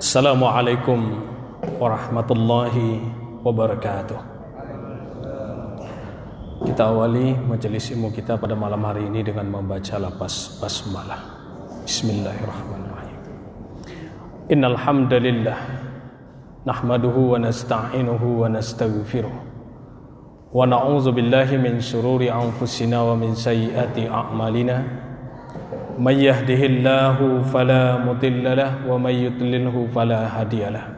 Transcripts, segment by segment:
Assalamualaikum warahmatullahi wabarakatuh. Kita awali majelis ilmu kita pada malam hari ini dengan membaca lafaz basmalah. Bismillahirrahmanirrahim. Innal hamdalillah nahmaduhu wa nasta'inuhu wa nastaghfiruh wa na'udzu billahi min shururi anfusina wa min sayyiati a'malina. May yahdihillahu fala mudilla lahu wa may yudlilhu fala hadiya lahu.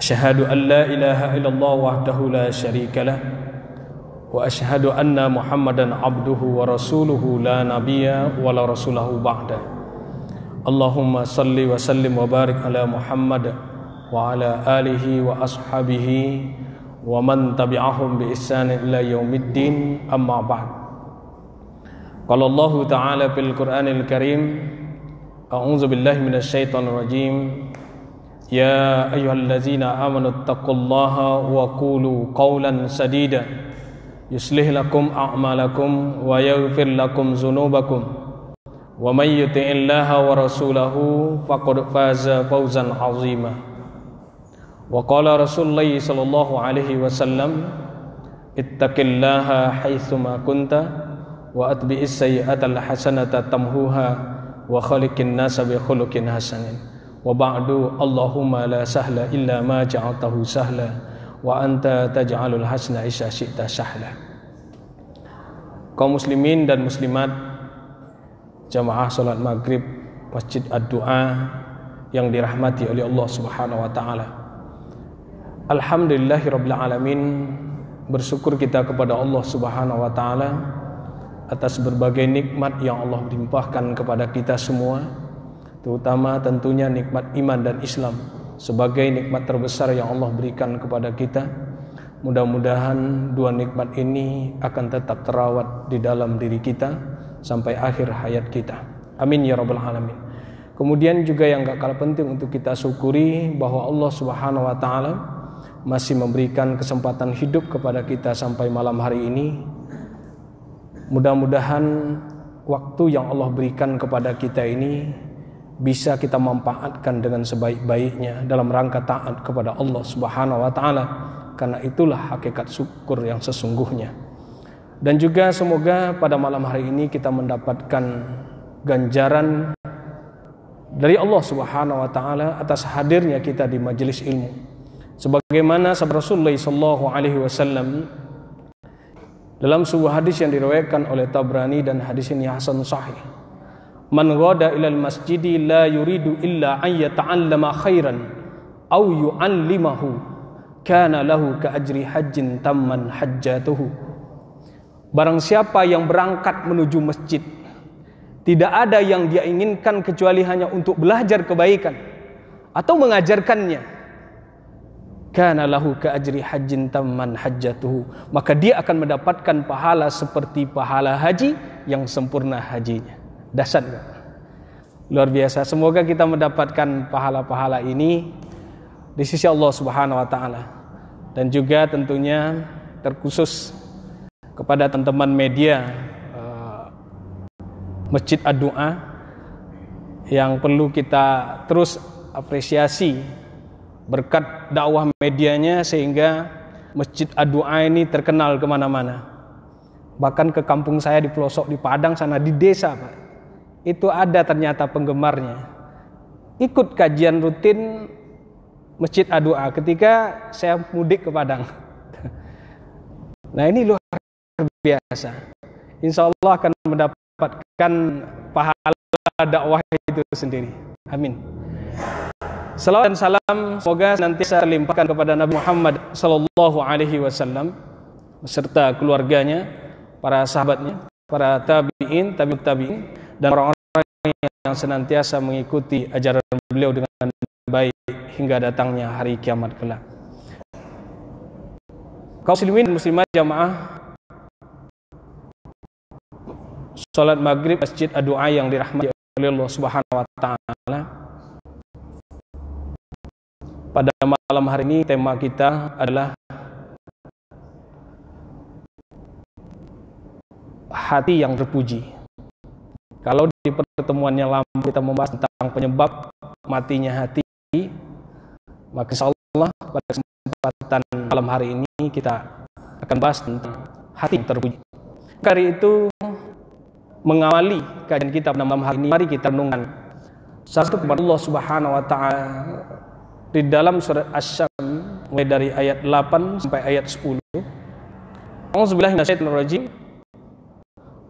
Asyhadu an la ilaha illallah wahdahu la syarika lah wa asyhadu anna Muhammadan abduhu wa rasuluhu la nabiyya wa la rasulahu ba'da. Allahumma salli wa sallim wa barik ala Muhammad wa ala alihi wa ashabihi wa man tabi'ahum bi ihsan ila yaumiddin, amma ba'd. Qala Allah Ta'ala fil Qur'anil Karim, a'udzu billahi minasyaitonir rajim. Ya ayyuhallazina amanu taqullaha wa qulu qawlan sadida yuslih lakum a'malakum wa yaghfir lakum dzunubakum wa may yuti'illaha wa rasulahu faqad faza fawzan 'azima. Wa qala Rasulullah sallallahu alaihi wasallam, ittaqillaha haitsuma kunta wa atbi'is sayyi'atal hasanata tamhuha wa khaliqin nasa bi khuluqin hasanin. Wa ba'du, Allahumma la sahla illa ma ja'altahu sahla wa anta taj'alul hasna idza syi'ta sahla. Kaum muslimin dan muslimat jamaah salat maghrib Masjid Ad-Du'a yang dirahmati oleh Allah Subhanahu wa taala. Alhamdulillahirabbil alamin, bersyukur kita kepada Allah Subhanahu wa taala atas berbagai nikmat yang Allah limpahkan kepada kita semua, terutama tentunya nikmat iman dan Islam sebagai nikmat terbesar yang Allah berikan kepada kita. Mudah-mudahan dua nikmat ini akan tetap terawat di dalam diri kita sampai akhir hayat kita. Amin ya rabbal alamin. Kemudian juga yang gak kalah penting untuk kita syukuri bahwa Allah Subhanahu wa taala masih memberikan kesempatan hidup kepada kita sampai malam hari ini. Mudah-mudahan waktu yang Allah berikan kepada kita ini bisa kita manfaatkan dengan sebaik-baiknya dalam rangka taat kepada Allah Subhanahu wa taala, karena itulah hakikat syukur yang sesungguhnya. Dan juga semoga pada malam hari ini kita mendapatkan ganjaran dari Allah Subhanahu wa taala atas hadirnya kita di majelis ilmu. Sebagaimana sabda Rasulullah sallallahu alaihi wasallam dalam sebuah hadis yang diriwayatkan oleh Tabrani dan hadis ini hasan sahih. Man ghada ilal masjidi la yuridu illa an yata'allama khairan aw yu'allimahu kana lahu ka ajri hajjin tamman hajjatuhu. Barang siapa yang berangkat menuju masjid, tidak ada yang dia inginkan kecuali hanya untuk belajar kebaikan atau mengajarkannya, kana lahu ka ajri hajjin tamman hajjatuhu, maka dia akan mendapatkan pahala seperti pahala haji yang sempurna hajinya. Dahsyat kan? Luar biasa. Semoga kita mendapatkan pahala-pahala ini di sisi Allah Subhanahu wa taala. Dan juga tentunya terkhusus kepada teman-teman media Masjid Ad-Du'a yang perlu kita terus apresiasi berkat dakwah medianya, sehingga Masjid Ad-Du'a ini terkenal kemana-mana. Bahkan ke kampung saya di pelosok di Padang sana, di desa Pak, itu ada ternyata penggemarnya ikut kajian rutin Masjid Ad-Du'a ketika saya mudik ke Padang. Nah ini luar biasa. Insya Allah akan mendapatkan pahala dakwah itu sendiri. Amin. Salawat dan salam semoga senantiasa terlimpahkan kepada Nabi Muhammad sallallahu alaihi wasallam beserta keluarganya, para sahabatnya, para tabi'in, tabi'ut tabi'in, dan orang-orang yang senantiasa mengikuti ajaran beliau dengan baik hingga datangnya hari kiamat kelak. Kaum muslimin dan muslimat jamaah salat maghrib Masjid Ad-Du'a yang dirahmati oleh Allah Subhanahu wa taala. Pada malam hari ini tema kita adalah hati yang terpuji. Kalau di pertemuan yang lama kita membahas tentang penyebab matinya hati, Maka insyaallah pada kesempatan malam hari ini kita akan bahas tentang hati yang terpuji. Kali itu mengawali kajian kita pada malam hari ini, mari kita renungkan satu kepada Allah Subhanahu wa taala di dalam surat Asy-Syams mulai dari ayat 8 sampai ayat 10. A'udzubillahi minasyaitonir rajim.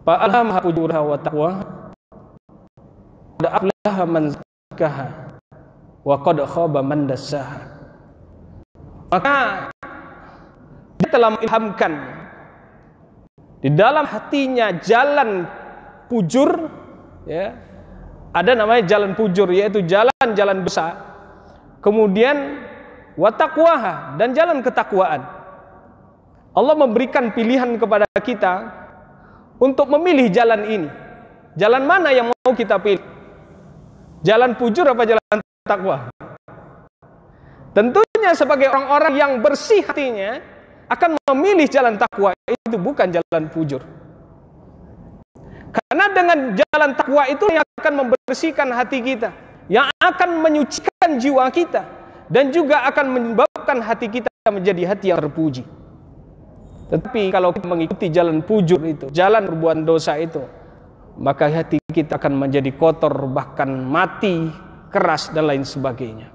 Fa alhamaha fujuraha wa taqwaha. Qad aflaha man zakkaha wa qad khaba man dassaha. Maka dia telah mengilhamkan di dalam hatinya jalan pujur, ya. Ada namanya jalan pujur, yaitu jalan-jalan besar. Kemudian wa taqwaha, dan jalan ketakwaan. Allah memberikan pilihan kepada kita untuk memilih jalan ini. Jalan mana yang mau kita pilih? Jalan pujur apa jalan takwa? Tentunya sebagai orang-orang yang bersih hatinya akan memilih jalan takwa, itu bukan jalan pujur. Karena dengan jalan takwa itu yang akan membersihkan hati kita, yang akan menyucikan jiwa kita, dan juga akan menyebabkan hati kita menjadi hati yang terpuji. Tetapi kalau kita mengikuti jalan pujur itu, jalan perbuatan dosa itu, maka hati kita akan menjadi kotor, bahkan mati, keras, dan lain sebagainya.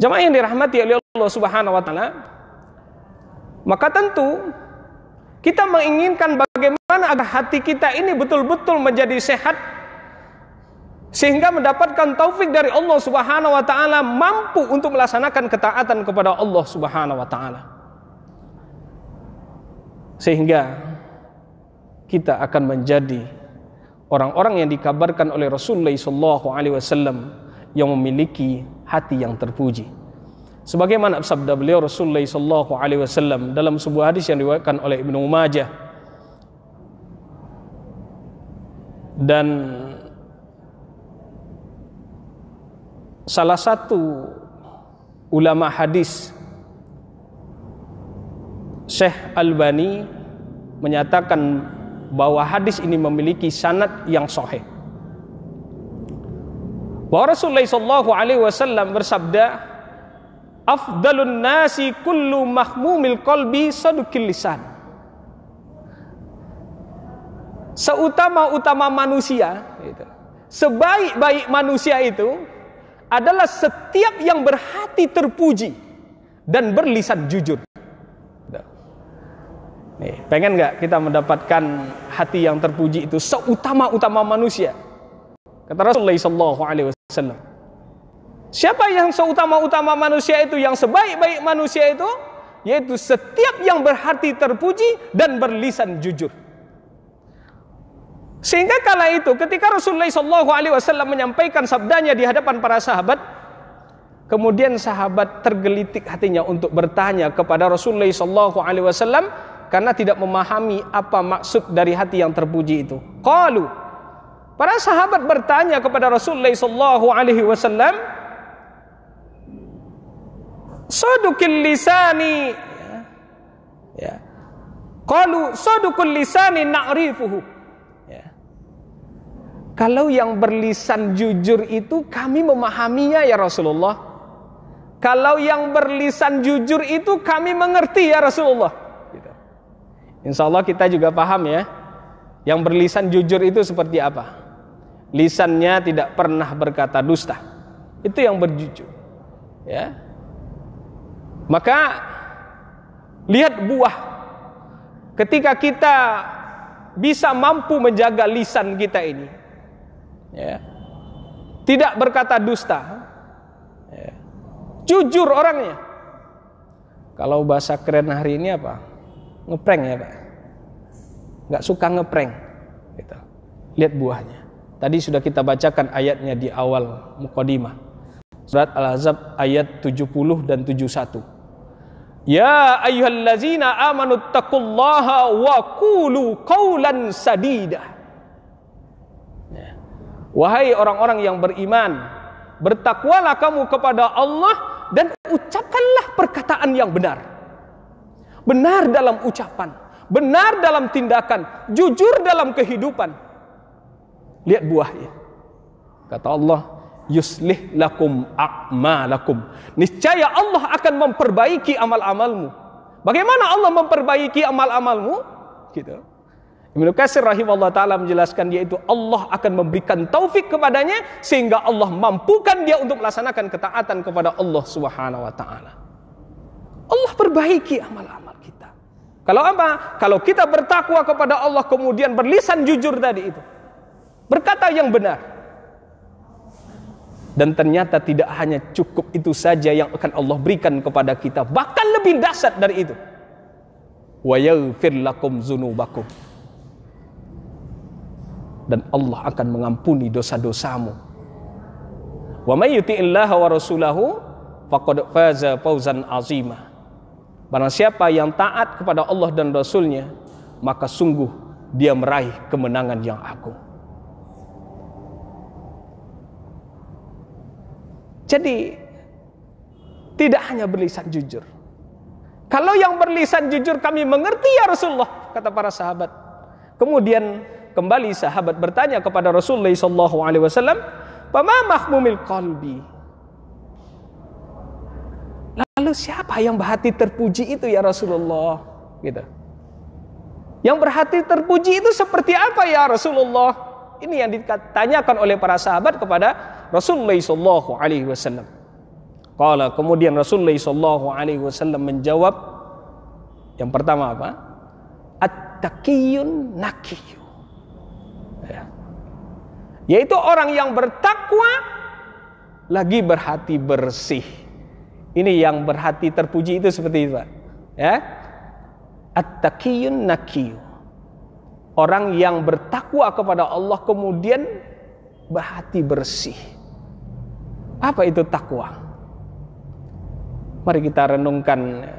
Jamaah yang dirahmati oleh Allah Subhanahu wa taala, maka tentu kita menginginkan bagaimana agar hati kita ini betul-betul menjadi sehat, sehingga mendapatkan taufik dari Allah Subhanahu wa taala, mampu untuk melaksanakan ketaatan kepada Allah Subhanahu wa taala. Sehingga kita akan menjadi orang-orang yang dikabarkan oleh Rasulullah SAW yang memiliki hati yang terpuji. Sebagaimana sabda beliau Rasulullah SAW dalam sebuah hadis yang diriwayatkan oleh Ibnu Majah, dan salah satu ulama hadis Syekh Albani menyatakan bahwa hadis ini memiliki sanad yang sahih. Bahwa Rasulullah SAW bersabda, afdalun nasi kullu mahmumil qalbi sadukil lisan. Seutama-utama manusia, sebaik-baik manusia itu adalah setiap yang berhati terpuji dan berlisan jujur. Nih, pengen nggak kita mendapatkan hati yang terpuji itu seutama-utama manusia? Kata Rasulullah SAW, siapa yang seutama-utama manusia itu, yang sebaik-baik manusia itu, yaitu setiap yang berhati terpuji dan berlisan jujur. Sehingga kala itu ketika Rasulullah SAW menyampaikan sabdanya di hadapan para sahabat, kemudian sahabat tergelitik hatinya untuk bertanya kepada Rasulullah SAW karena tidak memahami apa maksud dari hati yang terpuji itu. Qalu, para sahabat bertanya kepada Rasulullah SAW, sadukil lisani, ya. Qalu sadukul lisani na'rifuhu. Ya. Kalau yang berlisan jujur itu kami memahaminya ya Rasulullah. Kalau yang berlisan jujur itu kami mengerti ya Rasulullah. Gitu. Insya Allah kita juga paham ya. Yang berlisan jujur itu seperti apa? Lisannya tidak pernah berkata dusta. Itu yang berjujur. Ya. Maka lihat buah. Ketika kita bisa mampu menjaga lisan kita ini, ya, tidak berkata dusta, ya, jujur orangnya. Kalau bahasa keren hari ini apa? Ngeprank ya Pak. Nggak suka ngeprank. Gitu. Lihat buahnya. Tadi sudah kita bacakan ayatnya di awal muqaddimah. Surat Al-Ahzab ayat 70 dan 71. Ya ayyuhallazina amanu taqullaha wa qulu qawlan sadida. Ya. Wahai orang-orang yang beriman, bertakwalah kamu kepada Allah dan ucapkanlah perkataan yang benar. Benar dalam ucapan, benar dalam tindakan, jujur dalam kehidupan. Lihat buahnya. Kata Allah, yuslih lakum a'malakum. Niscaya Allah akan memperbaiki amal-amalmu. Bagaimana Allah memperbaiki amal-amalmu? Gitu. Ibnu Katsir rahimahullah ta'ala menjelaskan, yaitu Allah akan memberikan taufik kepadanya sehingga Allah mampukan dia untuk melaksanakan ketaatan kepada Allah Subhanahu wa ta'ala. Allah perbaiki amal-amal kita. Kalau apa? Kalau kita bertakwa kepada Allah kemudian berlisan jujur tadi itu, berkata yang benar. Dan ternyata tidak hanya cukup itu saja yang akan Allah berikan kepada kita, bahkan lebih dahsyat dari itu. Wa yaghfir lakum dzunubakum. Dan Allah akan mengampuni dosa-dosamu. Wa may yuti'illaha wa rasulahu faqad faza fawzan 'azima. Barang siapa yang taat kepada Allah dan Rasulnya, maka sungguh dia meraih kemenangan yang agung. Jadi tidak hanya berlisan jujur. Kalau yang berlisan jujur kami mengerti ya Rasulullah, kata para sahabat. Kemudian kembali sahabat bertanya kepada Rasulullah SAW, "Fama mahmumil qalbi?" Lalu siapa yang berhati terpuji itu ya Rasulullah? Gitu. Yang berhati terpuji itu seperti apa ya Rasulullah? Ini yang ditanyakan oleh para sahabat kepada Rasulullah SAW. Kemudian Rasulullah SAW menjawab, yang pertama apa? At-taqiyun naqiyyu. Ya. Yaitu orang yang bertakwa lagi berhati bersih. Ini yang berhati terpuji itu seperti itu, Pak. Ya. At-taqiyun naqiyyu. Orang yang bertakwa kepada Allah kemudian berhati bersih. Apa itu takwa? Mari kita renungkan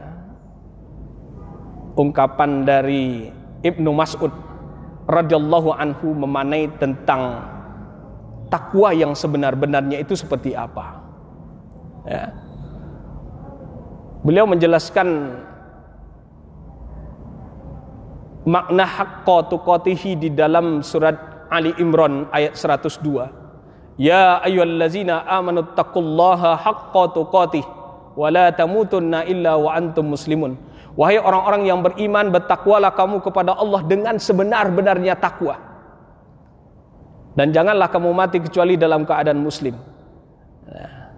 ungkapan dari Ibnu Mas'ud radhiyallahu anhu memanai tentang takwa yang sebenar-benarnya itu seperti apa. Ya. Beliau menjelaskan makna haqqa tuqatihi di dalam surat Ali Imran ayat 102. Ya ayyuhallazina amanu taqullaha haqqa tuqatih wa la tamutunna illa wa antum muslimun. Wahai orang-orang yang beriman, bertakwalah kamu kepada Allah dengan sebenar-benarnya takwa. Dan janganlah kamu mati kecuali dalam keadaan muslim. Nah,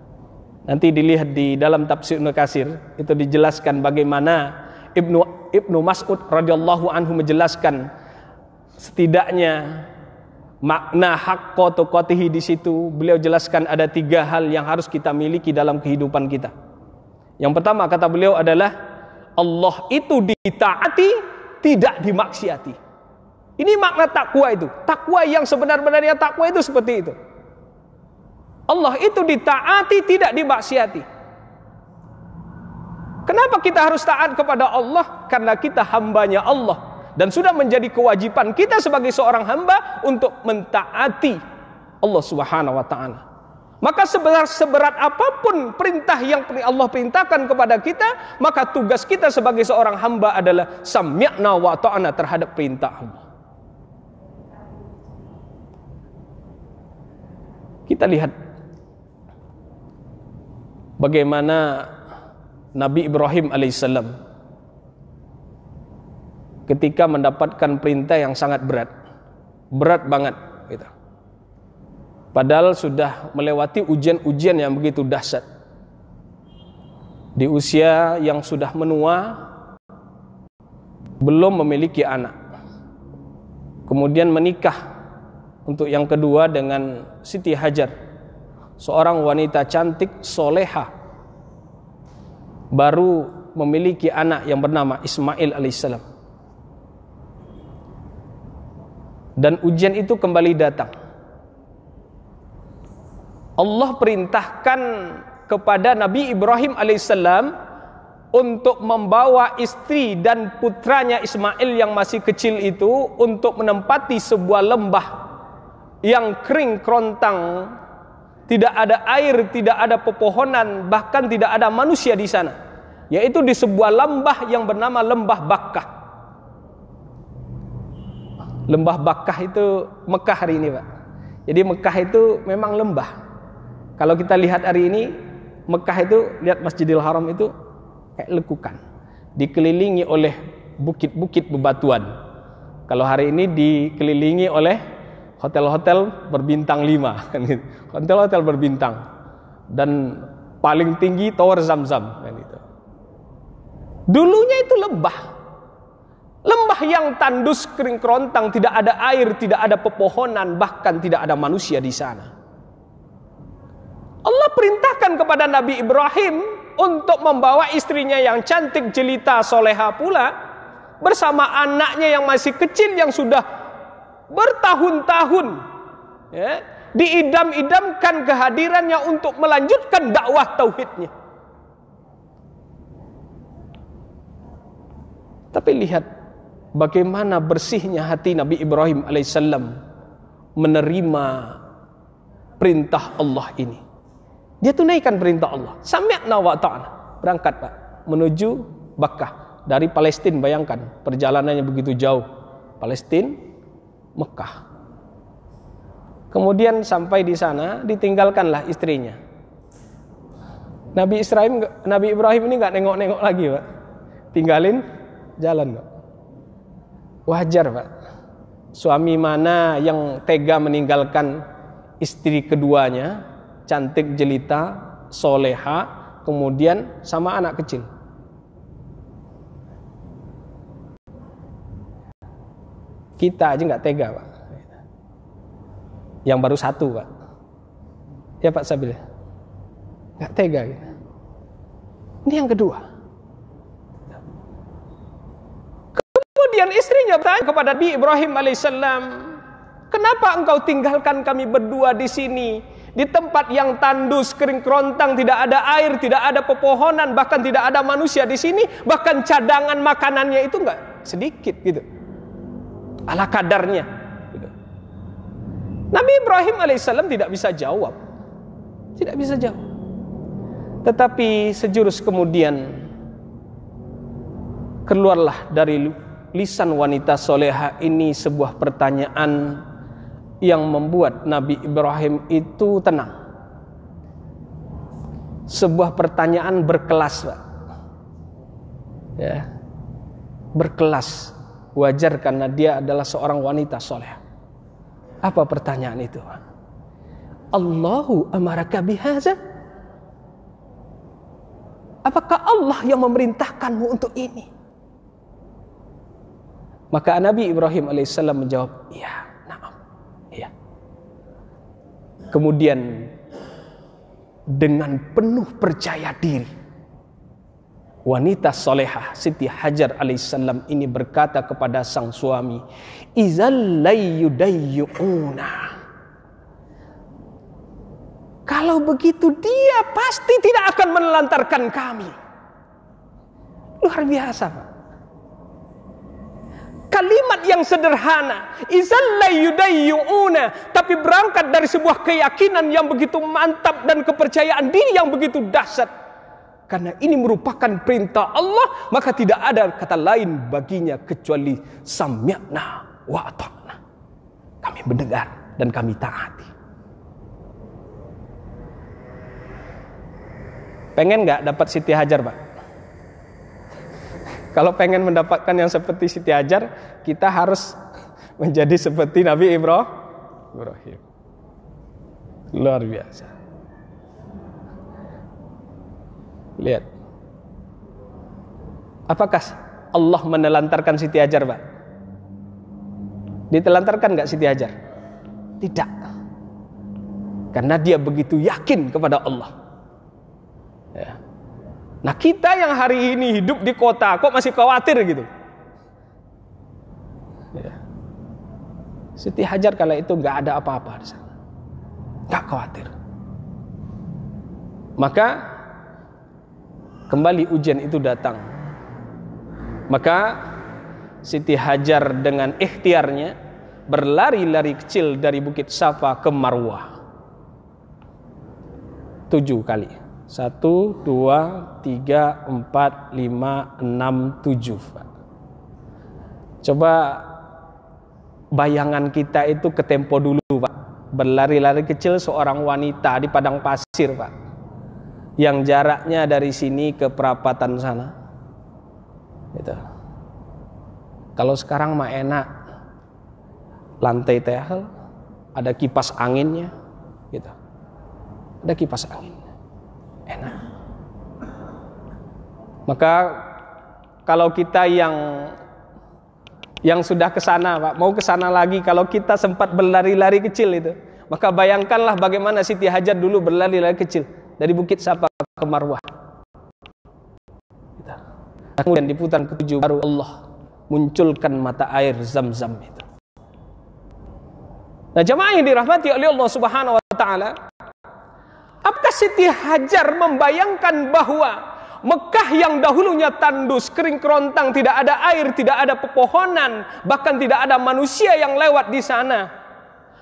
nanti dilihat di dalam tafsir Ibnu Katsir, itu dijelaskan bagaimana Ibnu Mas'ud radhiyallahu anhu menjelaskan setidaknya makna haqqa tuqatihi di situ. Beliau jelaskan ada 3 hal yang harus kita miliki dalam kehidupan kita. Yang pertama kata beliau adalah Allah itu ditaati, tidak dimaksiati. Ini makna takwa itu. Takwa yang sebenar-benarnya takwa itu seperti itu. Allah itu ditaati, tidak dimaksiati. Kenapa kita harus taat kepada Allah? Karena kita hambanya Allah. Dan sudah menjadi kewajiban kita sebagai seorang hamba untuk mentaati Allah Subhanahu wa ta'ala. Maka seberat apapun perintah yang Allah perintahkan kepada kita, maka tugas kita sebagai seorang hamba adalah sami'na wa ta'ana terhadap perintah Allah. Kita lihat bagaimana Nabi Ibrahim alaihissalam ketika mendapatkan perintah yang sangat berat banget gitu. Padahal sudah melewati ujian-ujian yang begitu dahsyat. Di usia yang sudah menua, belum memiliki anak. Kemudian menikah untuk yang kedua dengan Siti Hajar, seorang wanita cantik, soleha, baru memiliki anak yang bernama Ismail alaihissalam. Dan ujian itu kembali datang. Allah perintahkan kepada Nabi Ibrahim alaihissalam untuk membawa istri dan putranya Ismail yang masih kecil itu untuk menempati sebuah lembah yang kering kerontang, tidak ada air, tidak ada pepohonan, bahkan tidak ada manusia di sana, yaitu di sebuah lembah yang bernama Lembah Bakkah. Lembah Bakkah itu Mekah hari ini, Pak. Jadi Mekah itu memang lembah. Kalau kita lihat hari ini, Mekah itu, lihat Masjidil Haram itu kayak lekukan, dikelilingi oleh bukit-bukit bebatuan. Kalau hari ini dikelilingi oleh hotel-hotel berbintang 5, kan gitu. Hotel-hotel berbintang, dan paling tinggi tower Zam-Zam, kan gitu. Dulunya itu lembah yang tandus, kering kerontang, tidak ada air, tidak ada pepohonan, bahkan tidak ada manusia di sana. Allah perintahkan kepada Nabi Ibrahim untuk membawa istrinya yang cantik, jelita, soleha pula, bersama anaknya yang masih kecil, yang sudah bertahun-tahun, ya, diidam-idamkan kehadirannya untuk melanjutkan dakwah tauhidnya. Tapi lihat bagaimana bersihnya hati Nabi Ibrahim alaihissalam menerima perintah Allah ini. Dia tunaikan perintah Allah. Sami'na wa ta'na. Berangkat Pak, menuju Makkah. Dari Palestina, bayangkan perjalanannya begitu jauh. Palestina, Mekah. Kemudian sampai di sana, ditinggalkanlah istrinya. Nabi Ibrahim ini nggak nengok-nengok lagi Pak. Tinggalin, jalan Pak. Wajar Pak. Suami mana yang tega meninggalkan istri keduanya, cantik jelita, soleha, kemudian sama anak kecil? Kita aja nggak tega Pak. Yang baru satu Pak. Ya Pak Sabil, nggak tega gitu. Ini yang kedua. Kemudian istrinya bertanya kepada Nabi Ibrahim alaihissalam, kenapa engkau tinggalkan kami berdua di sini, di tempat yang tandus, kering kerontang, tidak ada air, tidak ada pepohonan, bahkan tidak ada manusia di sini, bahkan cadangan makanannya itu enggak sedikit gitu, ala kadarnya gitu. Nabi Ibrahim alaihissalam tidak bisa jawab, tetapi sejurus kemudian keluarlah dari lisan wanita soleha ini sebuah pertanyaan yang membuat Nabi Ibrahim itu tenang. Sebuah pertanyaan berkelas Pak. Ya, berkelas, wajar karena dia adalah seorang wanita soleha. Apa pertanyaan itu? Allahu amaraka bihaza? Apakah Allah yang memerintahkanmu untuk ini? Maka Nabi Ibrahim alaihissalam menjawab, iya, na'am, iya. Kemudian dengan penuh percaya diri, wanita solehah Siti Hajar alaihissalam ini berkata kepada sang suami, izal layyudayyuna, kalau begitu dia pasti tidak akan menelantarkan kami. Luar biasa Pak. Kalimat yang sederhana, izalla yudayyuna, tapi berangkat dari sebuah keyakinan yang begitu mantap dan kepercayaan diri yang begitu dahsyat. Karena ini merupakan perintah Allah, maka tidak ada kata lain baginya kecuali sami'na wa ata'na. Kami mendengar dan kami taati. Pengen nggak dapat Siti Hajar Pak? Kalau pengen mendapatkan yang seperti Siti Hajar, kita harus menjadi seperti Nabi Ibrahim. Luar biasa. Lihat. Apakah Allah menelantarkan Siti Hajar Pak? Ditelantarkan nggak Siti Hajar? Tidak. Karena dia begitu yakin kepada Allah. Ya. Nah kita yang hari ini hidup di kota kok masih khawatir gitu. Ya. Siti Hajar kala itu nggak ada apa-apa di sana, nggak khawatir. Maka kembali ujian itu datang. Maka Siti Hajar dengan ikhtiarnya berlari-lari kecil dari Bukit Safa ke Marwah 7 kali. 1, 2, 3, 4, 5, 6, 7. Coba bayangan kita itu ke tempo dulu Pak. berlari-lari kecil seorang wanita di padang pasir, Pak, yang jaraknya dari sini ke perapatan sana. Gitu. Kalau sekarang mah enak, lantai tehel, ada kipas anginnya, gitu. Ada kipas angin, enak. Maka kalau kita yang sudah ke sana, Pak, mau ke sana lagi, kalau kita sempat berlari-lari kecil itu, maka bayangkanlah bagaimana Siti Hajar dulu berlari-lari kecil dari Bukit Safa ke Marwah. Kemudian di putaran ke-7 baru Allah munculkan mata air Zam-Zam itu. Nah, jamaah yang dirahmati oleh Allah Subhanahu wa taala, apakah Siti Hajar membayangkan bahwa Mekah yang dahulunya tandus, kering kerontang, tidak ada air, tidak ada pepohonan, bahkan tidak ada manusia yang lewat di sana,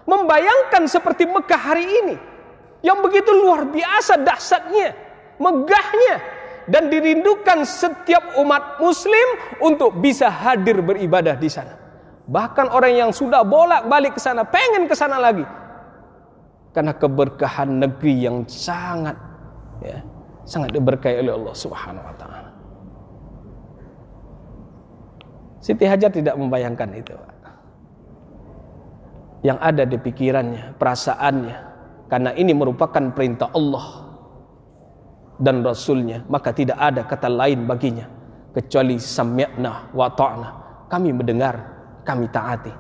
membayangkan seperti Mekah hari ini yang begitu luar biasa dahsyatnya, megahnya, dan dirindukan setiap umat muslim untuk bisa hadir beribadah di sana. Bahkan orang yang sudah bolak-balik ke sana pengen ke sana lagi karena keberkahan negeri yang sangat diberkahi oleh Allah Subhanahu wa taala. Siti Hajar tidak membayangkan itu, Pak. Yang ada di pikirannya, perasaannya, karena ini merupakan perintah Allah dan Rasulnya, maka tidak ada kata lain baginya kecuali sami'na wa ta'na. Kami mendengar, kami taati.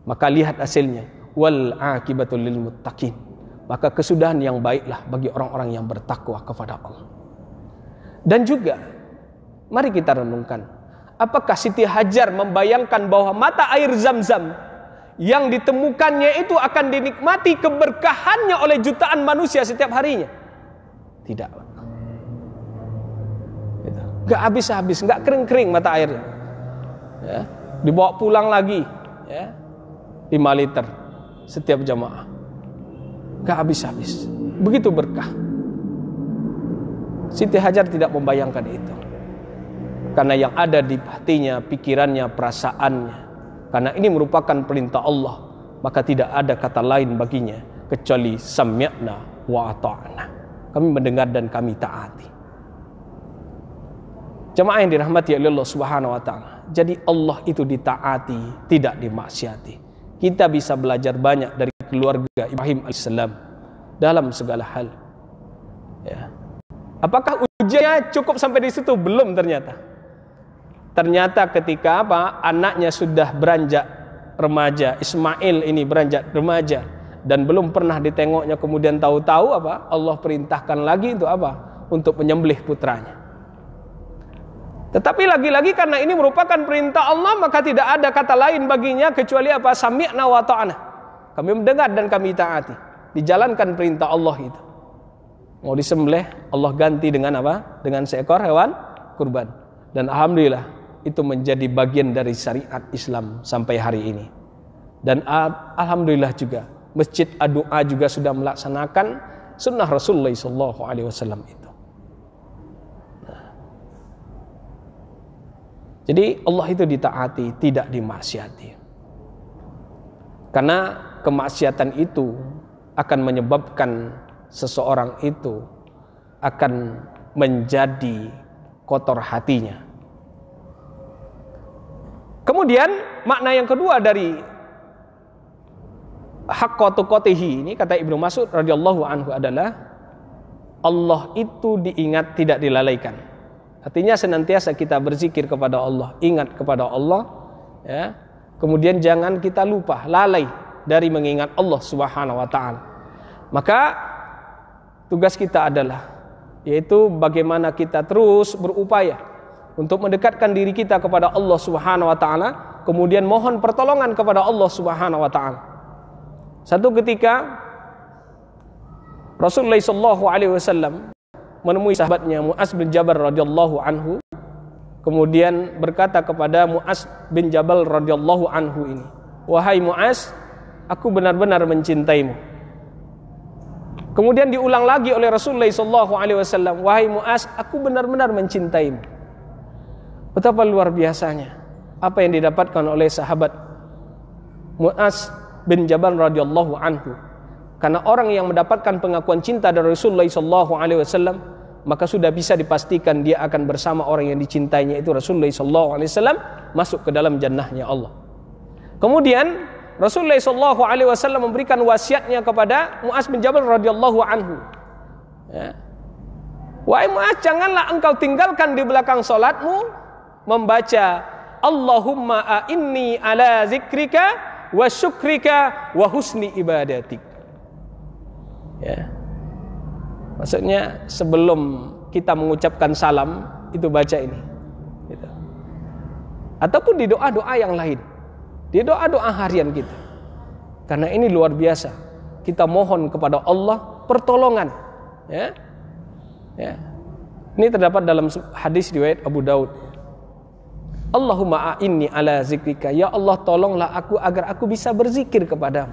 Maka lihat hasilnya, wal aqibatul lil muttaqin. Maka kesudahan yang baiklah bagi orang-orang yang bertakwa kepada Allah. Dan juga mari kita renungkan, apakah Siti Hajar membayangkan bahwa mata air Zam-Zam yang ditemukannya itu akan dinikmati keberkahannya oleh jutaan manusia setiap harinya? Tidak. Gak habis-habis, gak kering-kering mata airnya. Ya, dibawa pulang lagi, ya, 5 liter setiap jamaah. Gak habis-habis, begitu berkah. Siti Hajar tidak membayangkan itu, karena yang ada di hatinya, pikirannya, perasaannya, karena ini merupakan perintah Allah, maka tidak ada kata lain baginya kecuali sami'na wa ata'na. Kami mendengar dan kami taati. Jemaah yang dirahmati oleh Allah Subhanahu wa taala, jadi Allah itu ditaati, tidak dimaksiati. Kita bisa belajar banyak dari keluarga Ibrahim alaihissalam dalam segala hal. Ya. Apakah ujiannya cukup sampai di situ? Belum ternyata. Ternyata ketika anaknya sudah beranjak remaja, Ismail ini beranjak remaja dan belum pernah ditengoknya, kemudian tahu-tahu Allah perintahkan lagi untuk untuk menyembelih putranya. Tetapi lagi-lagi karena ini merupakan perintah Allah, maka tidak ada kata lain baginya kecuali sami'na wa ta'na. Kami mendengar dan kami taati. Dijalankan perintah Allah itu. Mau disembelih, Allah ganti dengan dengan seekor hewan kurban. Dan alhamdulillah itu menjadi bagian dari syariat Islam sampai hari ini. Dan alhamdulillah juga Masjid Ad-Du'a juga sudah melaksanakan sunnah Rasulullah SAW itu. Jadi Allah itu ditaati, tidak dimaksiati. Karena kemaksiatan itu akan menyebabkan seseorang itu akan menjadi kotor hatinya. Kemudian makna yang kedua dari haqqa tuqatihi ini, kata Ibnu Mas'ud radhiyallahu anhu, adalah Allah itu diingat, tidak dilalaikan. Artinya senantiasa kita berzikir kepada Allah, ingat kepada Allah, ya. Kemudian jangan kita lupa, lalai dari mengingat Allah Subhanahu wa taala. Maka tugas kita adalah yaitu bagaimana kita terus berupaya untuk mendekatkan diri kita kepada Allah Subhanahu wa taala, kemudian mohon pertolongan kepada Allah Subhanahu wa taala. Satu ketika Rasulullah sallallahu alaihi wasallam menemui sahabatnya Mu'az bin Jabal radhiyallahu anhu, kemudian berkata kepada Mu'az bin Jabal radhiyallahu anhu ini, "Wahai Mu'az, aku benar-benar mencintaimu." Kemudian diulang lagi oleh Rasulullah sallallahu alaihi wasallam, "Wahai Mu'az, aku benar-benar mencintaimu." Betapa luar biasanya apa yang didapatkan oleh sahabat Mu'az bin Jabal radhiyallahu anhu Karena orang yang mendapatkan pengakuan cinta dari Rasulullah SAW, maka sudah bisa dipastikan dia akan bersama orang yang dicintainya itu Rasulullah SAW, masuk ke dalam jannahnya Allah. Kemudian Rasulullah SAW memberikan wasiatnya kepada Mu'adz bin Jabal radhiyallahu anhu. Ya. Wahai Mu'adz, janganlah engkau tinggalkan di belakang salatmu membaca Allahumma a'inni ala zikrika wa syukrika wa husni ibadatik. Ya. Maksudnya sebelum kita mengucapkan salam itu baca ini. Gitu. Ataupun di doa-doa yang lain. Di doa-doa harian kita. Karena ini luar biasa. Kita mohon kepada Allah pertolongan. Ya. Ya. Ini terdapat dalam hadis riwayat Abu Daud. Allahumma a'inni ala zikrika. Ya Allah, tolonglah aku agar aku bisa berzikir kepadamu.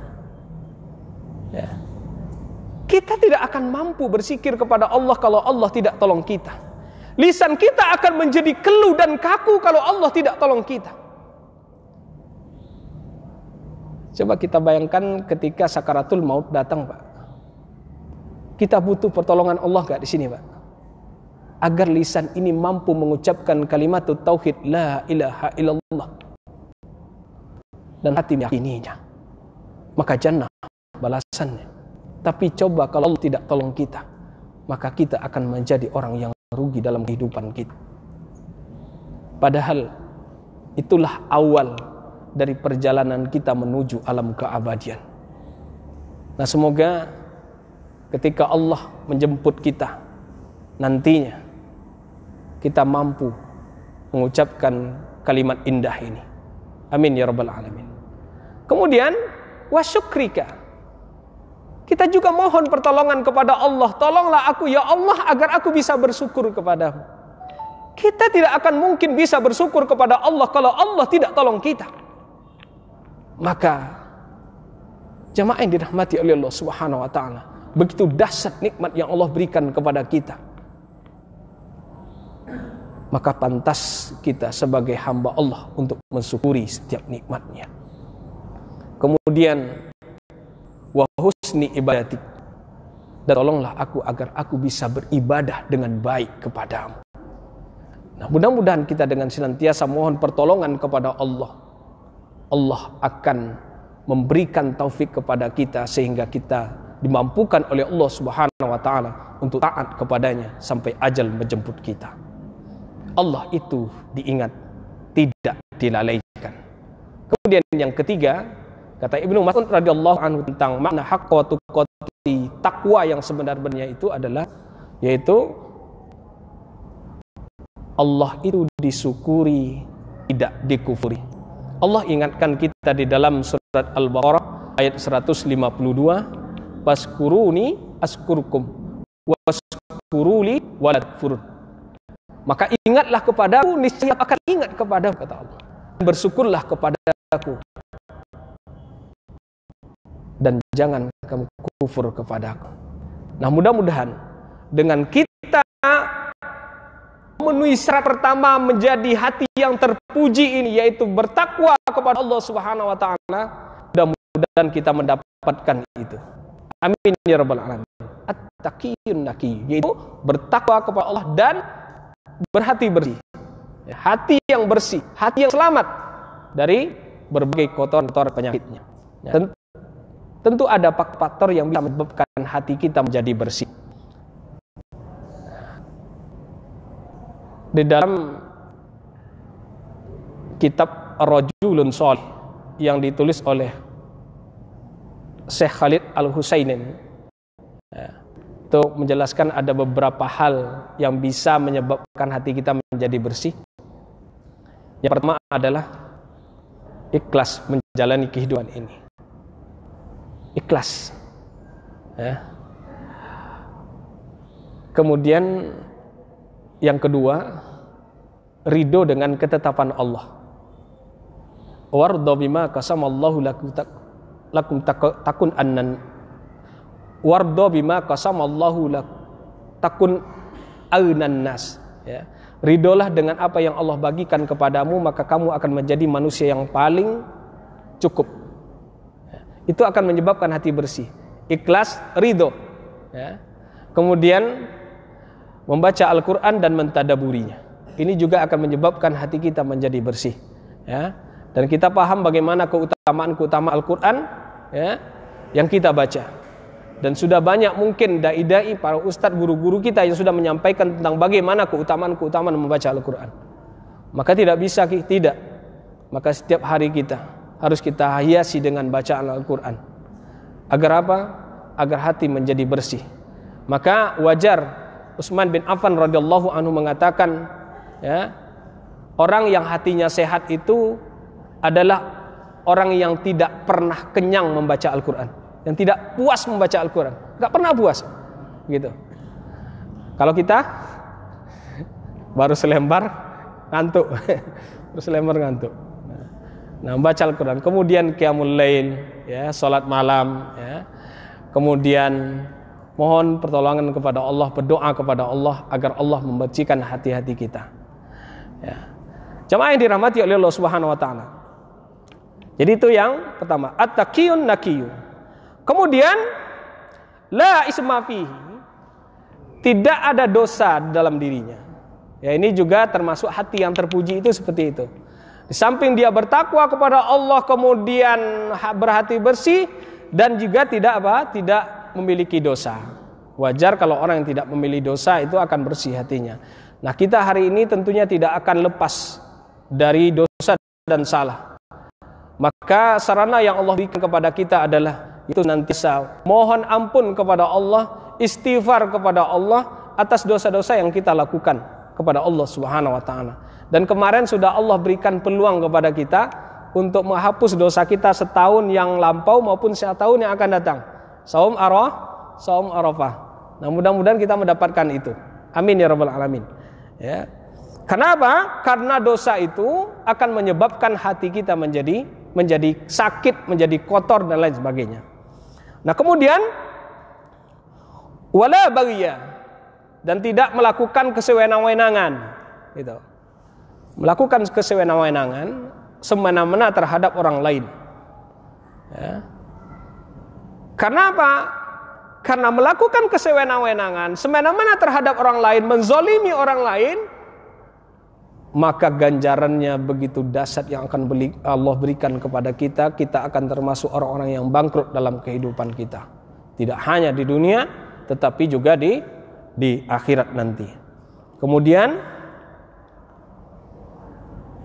Ya. Kita tidak akan mampu berzikir kepada Allah kalau Allah tidak tolong kita. Lisan kita akan menjadi keluh dan kaku kalau Allah tidak tolong kita. Coba kita bayangkan ketika sakaratul maut datang, Pak. Kita butuh pertolongan Allah gak di sini, Pak? Agar lisan ini mampu mengucapkan kalimat tauhid la ilaha illallah dan hati meyakininya, maka jannah balasannya. Tapi coba kalau Allah tidak tolong kita, maka kita akan menjadi orang yang rugi dalam kehidupan kita. Padahal itulah awal dari perjalanan kita menuju alam keabadian. Nah, semoga ketika Allah menjemput kita nantinya, kita mampu mengucapkan kalimat indah ini. Amin ya rabbal alamin. Kemudian wasyukrika. Kita juga mohon pertolongan kepada Allah. Tolonglah aku ya Allah agar aku bisa bersyukur kepadamu. Kita tidak akan mungkin bisa bersyukur kepada Allah kalau Allah tidak tolong kita. Maka jamaah yang dirahmati oleh Allah Subhanahu wa taala, begitu dahsyat nikmat yang Allah berikan kepada kita. Maka pantas kita sebagai hamba Allah untuk mensyukuri setiap nikmatnya. Kemudian wa husni ibadatik, dan tolonglah aku agar aku bisa beribadah dengan baik kepadamu. Nah, mudah-mudahan kita dengan senantiasa mohon pertolongan kepada Allah, Allah akan memberikan taufik kepada kita sehingga kita dimampukan oleh Allah Subhanahu wa taala untuk taat kepadanya sampai ajal menjemput kita. Allah itu diingat, tidak dilalaikan. Kemudian yang ketiga, kata Ibnu Mas'ud radhiyallahu anhu tentang makna haqqa tuqati, takwa yang sebenarnya itu adalah, yaitu Allah itu disyukuri, tidak dikufuri. Allah ingatkan kita di dalam surat Al-Baqarah ayat 152, waskuruni askurkum waskuruli waladfurun. Maka ingatlah kepadaku, niscaya akan ingat kepadaku, kata Allah. Bersyukurlah kepadaku dan jangan kamu kufur kepadaku. Nah, mudah-mudahan dengan kita memenuhi syarat pertama menjadi hati yang terpuji ini, yaitu bertakwa kepada Allah Subhanahu wa taala, mudah-mudahan kita mendapatkan itu. Amin ya rabbal alamin. At-taqiyun naqi, yaitu bertakwa kepada Allah dan berhati bersih. Hati yang bersih, hati yang selamat dari berbagai kotoran penyakitnya. Tentu ada faktor yang bisa menyebabkan hati kita menjadi bersih. Di dalam kitab Rajulun Shalih yang ditulis oleh Syekh Khalid Al-Husainin, itu menjelaskan ada beberapa hal yang bisa menyebabkan hati kita menjadi bersih. Yang pertama adalah ikhlas menjalani kehidupan ini. Ikhlas. Ya. Kemudian yang kedua, ridho dengan ketetapan Allah. Warda bima qasamallahu lakum takun annan. Warda bima qasamallahu takun agnan nas. Ya. Ridolah dengan apa yang Allah bagikan kepadamu, maka kamu akan menjadi manusia yang paling cukup. Itu akan menyebabkan hati bersih. ikhlas, ridho. Ya. Kemudian membaca Al-Quran dan mentadaburinya. Ini juga akan menyebabkan hati kita menjadi bersih. Ya. Dan kita paham bagaimana keutamaan Al-Quran, ya, yang kita baca. Dan sudah banyak mungkin dai-dai, para ustadz, guru-guru kita yang sudah menyampaikan tentang bagaimana keutamaan membaca Al-Quran. Maka tidak bisa tidak. Maka setiap hari kita harus kita hiasi dengan bacaan Al-Quran. Agar apa? Agar hati menjadi bersih. Maka wajar Utsman bin Affan radhiyallahu anhu mengatakan, ya, orang yang hatinya sehat itu adalah orang yang tidak pernah kenyang membaca Al-Quran, yang tidak puas membaca Al-Quran, nggak pernah puas, gitu. Kalau kita baru selembar ngantuk, baru selembar ngantuk. Nah, membaca Al-Quran, kemudian qiyamul lail, ya, salat malam, ya, kemudian mohon pertolongan kepada Allah, berdoa kepada Allah agar Allah membersihkan hati-hati kita. Ya. Jamaah yang dirahmati oleh Allah Subhanahu wa taala. Jadi itu yang pertama, at-taqiyun naqiyun. Kemudian la isma fihi, tidak ada dosa dalam dirinya. Ya, ini juga termasuk hati yang terpuji itu seperti itu. Di samping dia bertakwa kepada Allah, kemudian berhati bersih dan juga tidak memiliki dosa. Wajar kalau orang yang tidak memiliki dosa itu akan bersih hatinya. Nah, kita hari ini tentunya tidak akan lepas dari dosa dan salah. Maka sarana yang Allah berikan kepada kita adalah itu nanti mohon ampun kepada Allah, istighfar kepada Allah atas dosa-dosa yang kita lakukan kepada Allah Subhanahu wa taala. Dan kemarin sudah Allah berikan peluang kepada kita untuk menghapus dosa kita setahun yang lampau maupun setahun yang akan datang. Saum Arafah. Nah, mudah-mudahan kita mendapatkan itu. Amin ya rabbal alamin. Ya. Kenapa? Karena dosa itu akan menyebabkan hati kita menjadi sakit, menjadi kotor dan lain sebagainya. Nah, kemudian wala baghiya, dan tidak melakukan kesewenang-wenangan, gitu. Melakukan kesewenang-wenangan semena-mena terhadap orang lain. Ya. Karena apa? Karena melakukan kesewenang-wenangan semena-mena terhadap orang lain, menzolimi orang lain, maka ganjarannya begitu dahsyat yang akan Allah berikan kepada kita. Kita akan termasuk orang-orang yang bangkrut dalam kehidupan kita. Tidak hanya di dunia, tetapi juga di akhirat nanti. Kemudian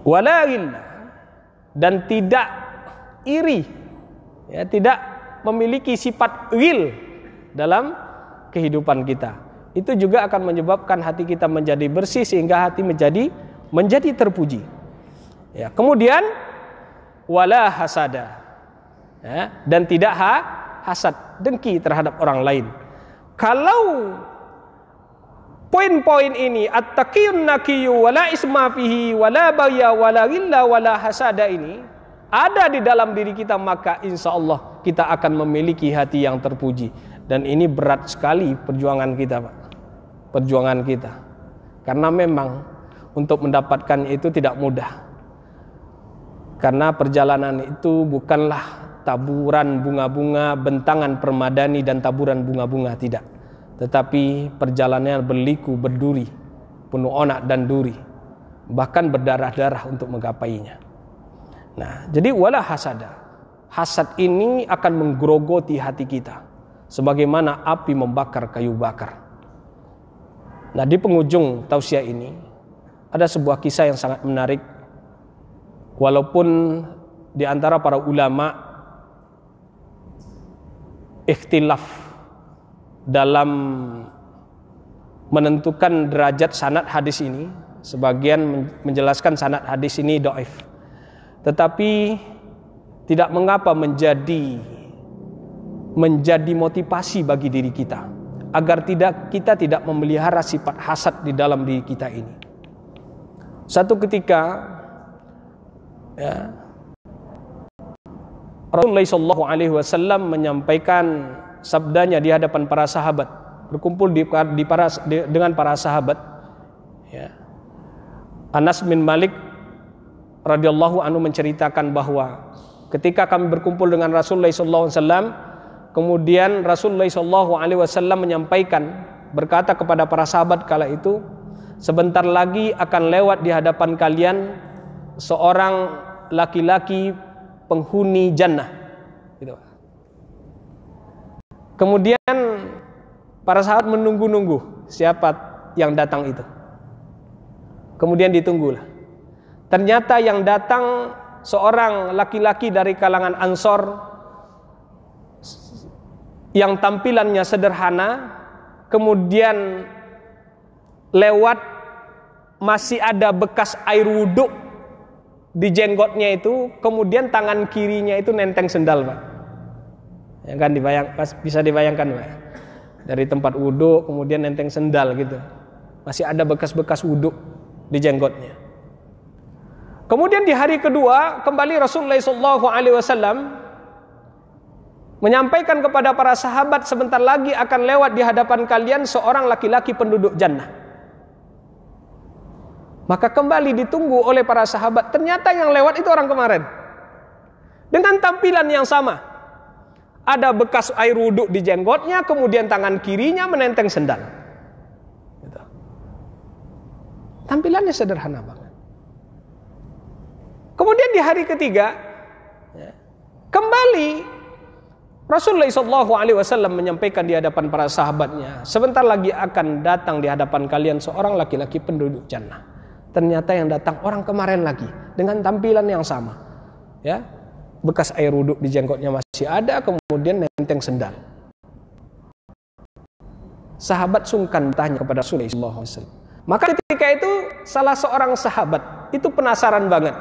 wala ghillah, dan tidak iri, ya, tidak memiliki sifat ghil dalam kehidupan kita. Itu juga akan menyebabkan hati kita menjadi bersih sehingga hati menjadi terpuji. Ya, kemudian wala hasada, ya, dan tidak hasad, dengki terhadap orang lain. Kalau poin-poin ini at-taqiyun naqiyyu wala isma fihi wala bagya wala ghilla wala hasada ini ada di dalam diri kita, maka insya Allah kita akan memiliki hati yang terpuji. Dan ini berat sekali perjuangan kita, Pak. Perjuangan kita. Karena memang untuk mendapatkan itu tidak mudah. Karena perjalanan itu bukanlah taburan bunga-bunga, bentangan permadani dan taburan bunga-bunga, tidak. Tetapi perjalanannya berliku, berduri, penuh onak dan duri, bahkan berdarah-darah untuk menggapainya. Nah, jadi wala hasada. Hasad ini akan menggerogoti hati kita sebagaimana api membakar kayu bakar. Nah, di penghujung tausiah ini ada sebuah kisah yang sangat menarik. Walaupun di antara para ulama ikhtilaf dalam menentukan derajat sanad hadis ini, sebagian menjelaskan sanad hadis ini dhaif. Tetapi tidak mengapa menjadi motivasi bagi diri kita agar kita tidak memelihara sifat hasad di dalam diri kita ini. Satu ketika, ya, Rasulullah SAW menyampaikan sabdanya di hadapan para sahabat, berkumpul dengan para sahabat. Ya. Anas bin Malik radhiyallahu anhu menceritakan bahwa ketika kami berkumpul dengan Rasulullah SAW, kemudian Rasulullah SAW menyampaikan, berkata kepada para sahabat kala itu, sebentar lagi akan lewat di hadapan kalian seorang laki-laki penghuni jannah. Gitu. Kemudian para sahabat menunggu-nunggu siapa yang datang itu. Kemudian ditunggulah. Ternyata yang datang seorang laki-laki dari kalangan Ansor yang tampilannya sederhana, kemudian lewat masih ada bekas air wudhu di jenggotnya itu, kemudian tangan kirinya itu nenteng sendal, Pak. Ya kan, bisa dibayangkan, Pak. Dari tempat wudhu kemudian nenteng sendal gitu. Masih ada bekas-bekas wudhu di jenggotnya. Kemudian di hari kedua kembali Rasulullah SAW menyampaikan kepada para sahabat, sebentar lagi akan lewat di hadapan kalian seorang laki-laki penduduk jannah. Maka kembali ditunggu oleh para sahabat. Ternyata yang lewat itu orang kemarin, dengan tampilan yang sama. Ada bekas air wudhu di jenggotnya, kemudian tangan kirinya menenteng sendal. Gitu. Tampilannya sederhana banget. Kemudian di hari ketiga, kembali Rasulullah SAW menyampaikan di hadapan para sahabatnya, sebentar lagi akan datang di hadapan kalian seorang laki-laki penduduk jannah. Ternyata yang datang orang kemarin lagi, dengan tampilan yang sama. Ya, bekas air wudhu di jenggotnya masih ada, kemudian nenteng sendal. Sahabat sungkan bertanya kepada Rasulullah SAW. Maka ketika itu salah seorang sahabat itu penasaran banget,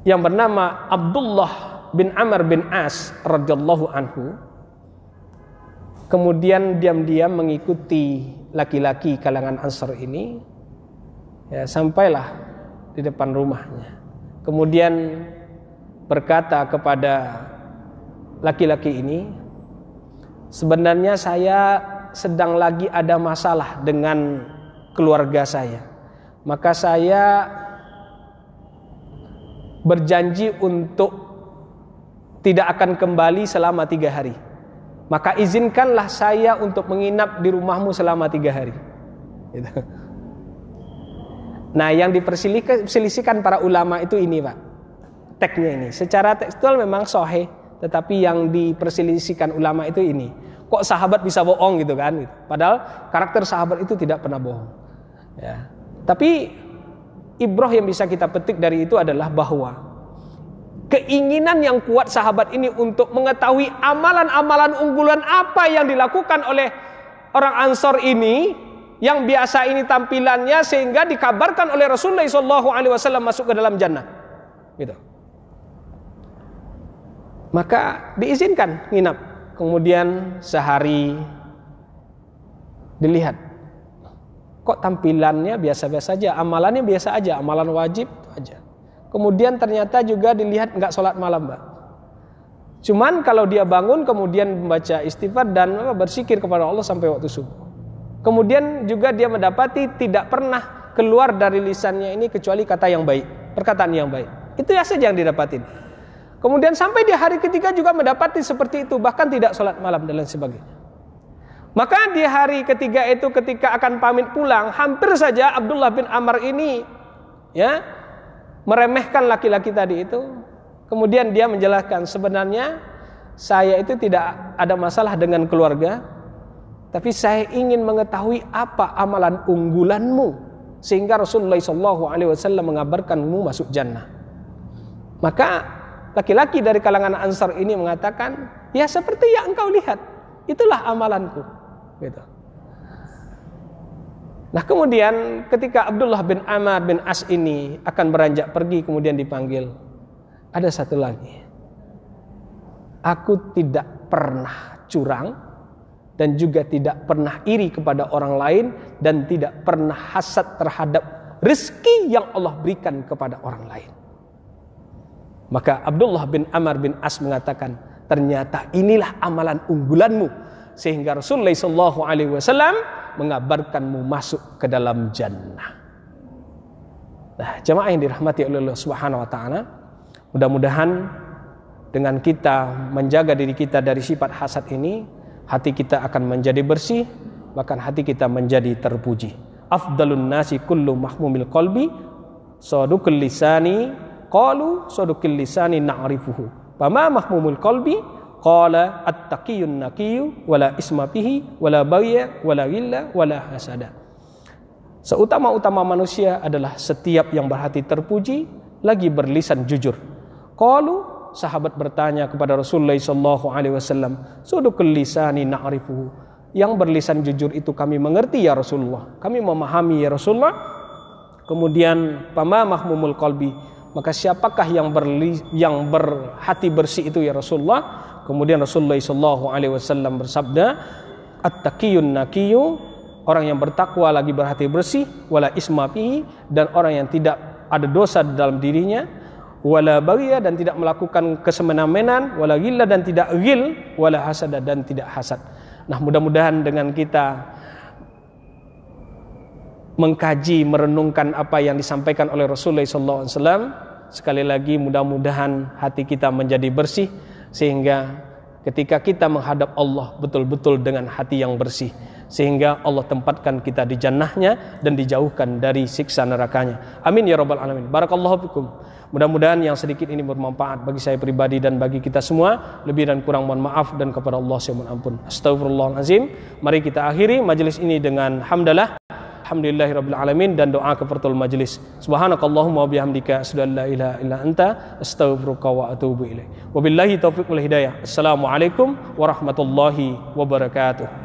yang bernama Abdullah bin Amr bin As radhiyallahu anhu, kemudian diam-diam mengikuti laki-laki kalangan Ansar ini, ya, sampailah di depan rumahnya. Kemudian berkata kepada laki-laki ini, sebenarnya saya sedang lagi ada masalah dengan keluarga saya, maka saya berjanji untuk tidak akan kembali selama 3 hari. Maka izinkanlah saya untuk menginap di rumahmu selama 3 hari. Gitu. Nah, yang diperselisihkan para ulama itu ini, Pak. Teksnya ini. Secara tekstual memang sahih, tetapi yang diperselisihkan ulama itu ini. Kok sahabat bisa bohong gitu kan? Padahal karakter sahabat itu tidak pernah bohong. Ya. Tapi ibrah yang bisa kita petik dari itu adalah bahwa keinginan yang kuat sahabat ini untuk mengetahui amalan-amalan unggulan apa yang dilakukan oleh orang Ansor ini, yang biasa ini tampilannya, sehingga dikabarkan oleh Rasulullah SAW masuk ke dalam jannah. Gitu. Maka diizinkan nginap. Kemudian sehari dilihat, kok tampilannya biasa-biasa aja, amalannya biasa aja, amalan wajib aja. Kemudian ternyata juga dilihat nggak sholat malam, Mbak. Cuman kalau dia bangun kemudian membaca istighfar dan berzikir kepada Allah sampai waktu subuh. Kemudian juga dia mendapati tidak pernah keluar dari lisannya ini kecuali kata yang baik, perkataan yang baik. Itu saja yang didapatin. Kemudian sampai di hari ketiga juga mendapati seperti itu, bahkan tidak sholat malam dan lain sebagainya. Maka di hari ketiga itu ketika akan pamit pulang, hampir saja Abdullah bin Amr ini ya meremehkan laki-laki tadi itu. Kemudian dia menjelaskan, sebenarnya saya itu tidak ada masalah dengan keluarga, tapi saya ingin mengetahui apa amalan unggulanmu sehingga Rasulullah SAW mengabarkanmu masuk jannah. Maka laki-laki dari kalangan Ansar ini mengatakan, ya seperti yang engkau lihat, itulah amalanku. Gitu. Nah, kemudian ketika Abdullah bin Amr bin As ini akan beranjak pergi, kemudian dipanggil, ada satu lagi, aku tidak pernah curang dan juga tidak pernah iri kepada orang lain dan tidak pernah hasad terhadap rezeki yang Allah berikan kepada orang lain. Maka Abdullah bin Amr bin As mengatakan, ternyata inilah amalan unggulanmu, sehingga Rasulullah SAW mengabarkanmu masuk ke dalam jannah. Nah, jamaah yang dirahmati oleh Allah Subhanahu wa taala, mudah-mudahan dengan kita menjaga diri kita dari sifat hasad ini, hati kita akan menjadi bersih, bahkan hati kita menjadi terpuji. Afdalun nasi kullu mahmumil qalbi sadukul lisani qalu sadukul lisani na'rifuhu fama mahmumul qalbi qala at-taqiyun naqiyyu wala isma fihi wala bagya wala ghilla wala hasada. Seutama-utama manusia adalah setiap yang berhati terpuji lagi berlisan jujur. Qalu, sahabat bertanya kepada Rasulullah sallallahu alaihi wasallam, sadukul lisani na'rifuhu, yang berlisan jujur itu kami mengerti ya Rasulullah, kami memahami ya Rasulullah. Kemudian pama mahmumul qalbi, maka siapakah yang berhati bersih itu ya Rasulullah? Kemudian Rasulullah sallallahu alaihi wasallam bersabda, at-taqiyun naqiyyu, orang yang bertakwa lagi berhati bersih, wala isma fihi, dan orang yang tidak ada dosa di dalam dirinya, wala bagya, dan tidak melakukan kesemena-menan, wala ghilla, dan tidak ghil, wala hasada, dan tidak hasad. Nah, mudah-mudahan dengan kita mengkaji, merenungkan apa yang disampaikan oleh Rasulullah SAW, sekali lagi mudah-mudahan hati kita menjadi bersih, sehingga ketika kita menghadap Allah betul-betul dengan hati yang bersih, sehingga Allah tempatkan kita di jannahnya dan dijauhkan dari siksa nerakanya. Amin ya rabbal alamin. Barakallahu fikum. Mudah-mudahan yang sedikit ini bermanfaat bagi saya pribadi dan bagi kita semua. Lebih dan kurang mohon maaf, dan kepada Allah saya mohon ampun. Astagfirullahalazim. Mari kita akhiri majelis ini dengan hamdalah. Alhamdulillahirabbil alamin, dan doa kafaratul majelis. Subhanakallahumma wa bihamdika asyhadu an la ilaha illa anta astaghfiruka wa atubu ilaik. Wabillahi taufiq wal hidayah. Assalamualaikum warahmatullahi wabarakatuh.